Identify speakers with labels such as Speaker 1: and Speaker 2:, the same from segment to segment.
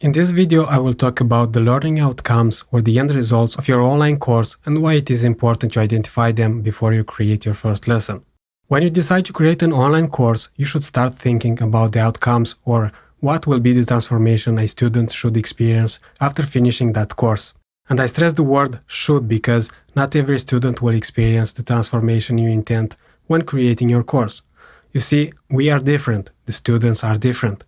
Speaker 1: In this video, I will talk about the learning outcomes or the end results of your online course and why it is important to identify them before you create your first lesson. When you decide to create an online course, you should start thinking about the outcomes or what will be the transformation a student should experience after finishing that course. And I stress the word should because not every student will experience the transformation you intend when creating your course. You see, we are different, the students are different.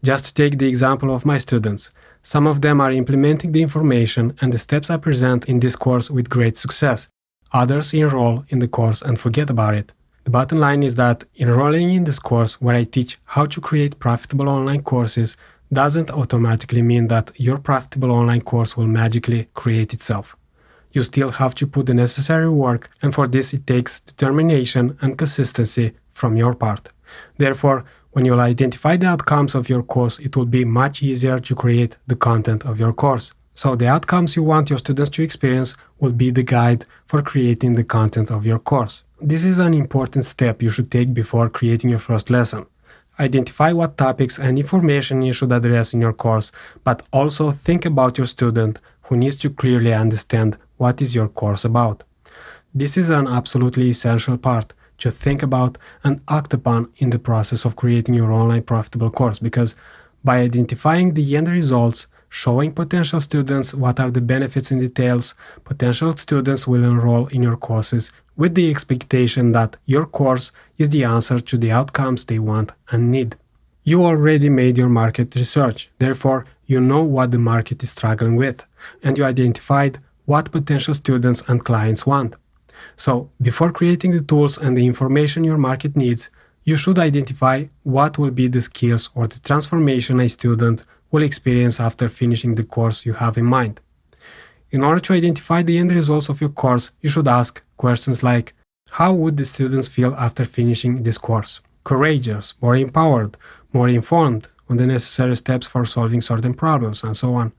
Speaker 1: Just to take the example of my students, some of them are implementing the information and the steps I present in this course with great success. Others enroll in the course and forget about it. The bottom line is that enrolling in this course where I teach how to create profitable online courses doesn't automatically mean that your profitable online course will magically create itself. You still have to put the necessary work, and for this it takes determination and consistency from your part. Therefore, when you'll identify the outcomes of your course, it will be much easier to create the content of your course. So the outcomes you want your students to experience will be the guide for creating the content of your course. This is an important step you should take before creating your first lesson. Identify what topics and information you should address in your course, but also think about your student who needs to clearly understand what is your course about. This is an absolutely essential part to think about and act upon in the process of creating your online profitable course, because by identifying the end results, showing potential students what are the benefits in details, potential students will enroll in your courses with the expectation that your course is the answer to the outcomes they want and need. You already made your market research, therefore you know what the market is struggling with, and you identified what potential students and clients want. So, before creating the tools and the information your market needs, you should identify what will be the skills or the transformation a student will experience after finishing the course you have in mind. In order to identify the end results of your course, you should ask questions like, how would the students feel after finishing this course? Courageous, more empowered, more informed on the necessary steps for solving certain problems, and so on.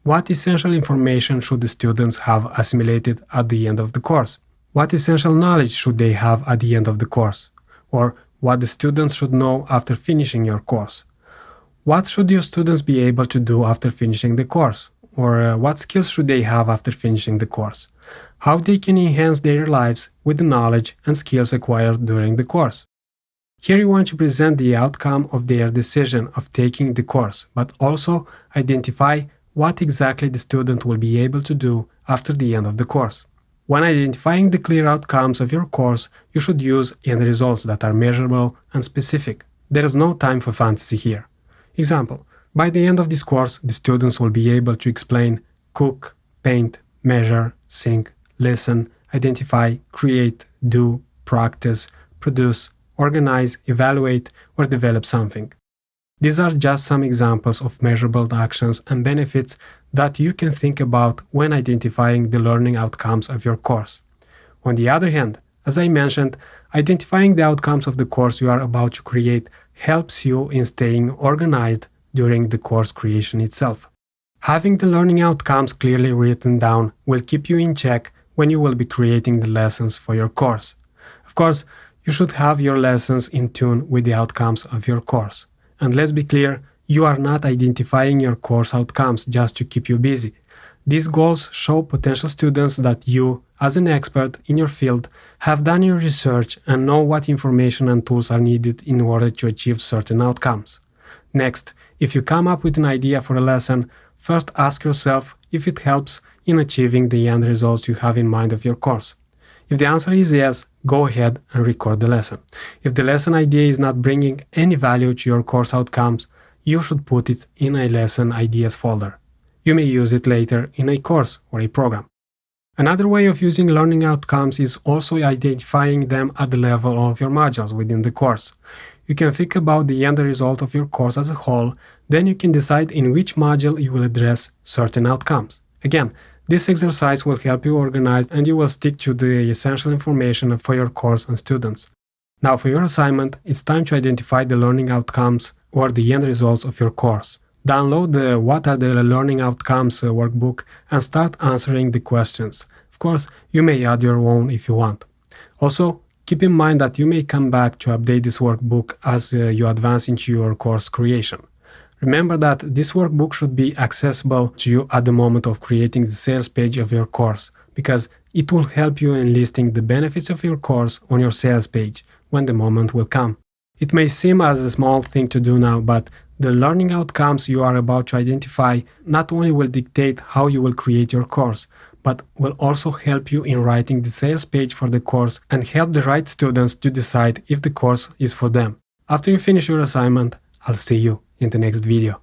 Speaker 1: What essential information should the students have assimilated at the end of the course? What essential knowledge should they have at the end of the course? Or what the students should know after finishing your course? What should your students be able to do after finishing the course? Or what skills should they have after finishing the course? How they can enhance their lives with the knowledge and skills acquired during the course? Here you want to present the outcome of their decision of taking the course, but also identify what exactly the student will be able to do after the end of the course. When identifying the clear outcomes of your course, you should use end results that are measurable and specific. There is no time for fantasy here. Example, by the end of this course, the students will be able to explain, cook, paint, measure, sing, listen, identify, create, do, practice, produce, organize, evaluate, or develop something. These are just some examples of measurable actions and benefits that you can think about when identifying the learning outcomes of your course. On the other hand, as I mentioned, identifying the outcomes of the course you are about to create helps you in staying organized during the course creation itself. Having the learning outcomes clearly written down will keep you in check when you will be creating the lessons for your course. Of course, you should have your lessons in tune with the outcomes of your course. And let's be clear, you are not identifying your course outcomes just to keep you busy. These goals show potential students that you, as an expert in your field, have done your research and know what information and tools are needed in order to achieve certain outcomes. Next, if you come up with an idea for a lesson, first ask yourself if it helps in achieving the end results you have in mind of your course. If the answer is yes, go ahead and record the lesson. If the lesson idea is not bringing any value to your course outcomes, you should put it in a lesson ideas folder. You may use it later in a course or a program. Another way of using learning outcomes is also identifying them at the level of your modules within the course. You can think about the end result of your course as a whole, then you can decide in which module you will address certain outcomes. Again, this exercise will help you organize and you will stick to the essential information for your course and students. Now for your assignment, it's time to identify the learning outcomes or the end results of your course. Download the What are the Learning Outcomes workbook and start answering the questions. Of course, you may add your own if you want. Also, keep in mind that you may come back to update this workbook as you advance into your course creation. Remember that this workbook should be accessible to you at the moment of creating the sales page of your course, because it will help you in listing the benefits of your course on your sales page when the moment will come. It may seem as a small thing to do now, but the learning outcomes you are about to identify not only will dictate how you will create your course, but will also help you in writing the sales page for the course and help the right students to decide if the course is for them. After you finish your assignment, I'll see you in the next video.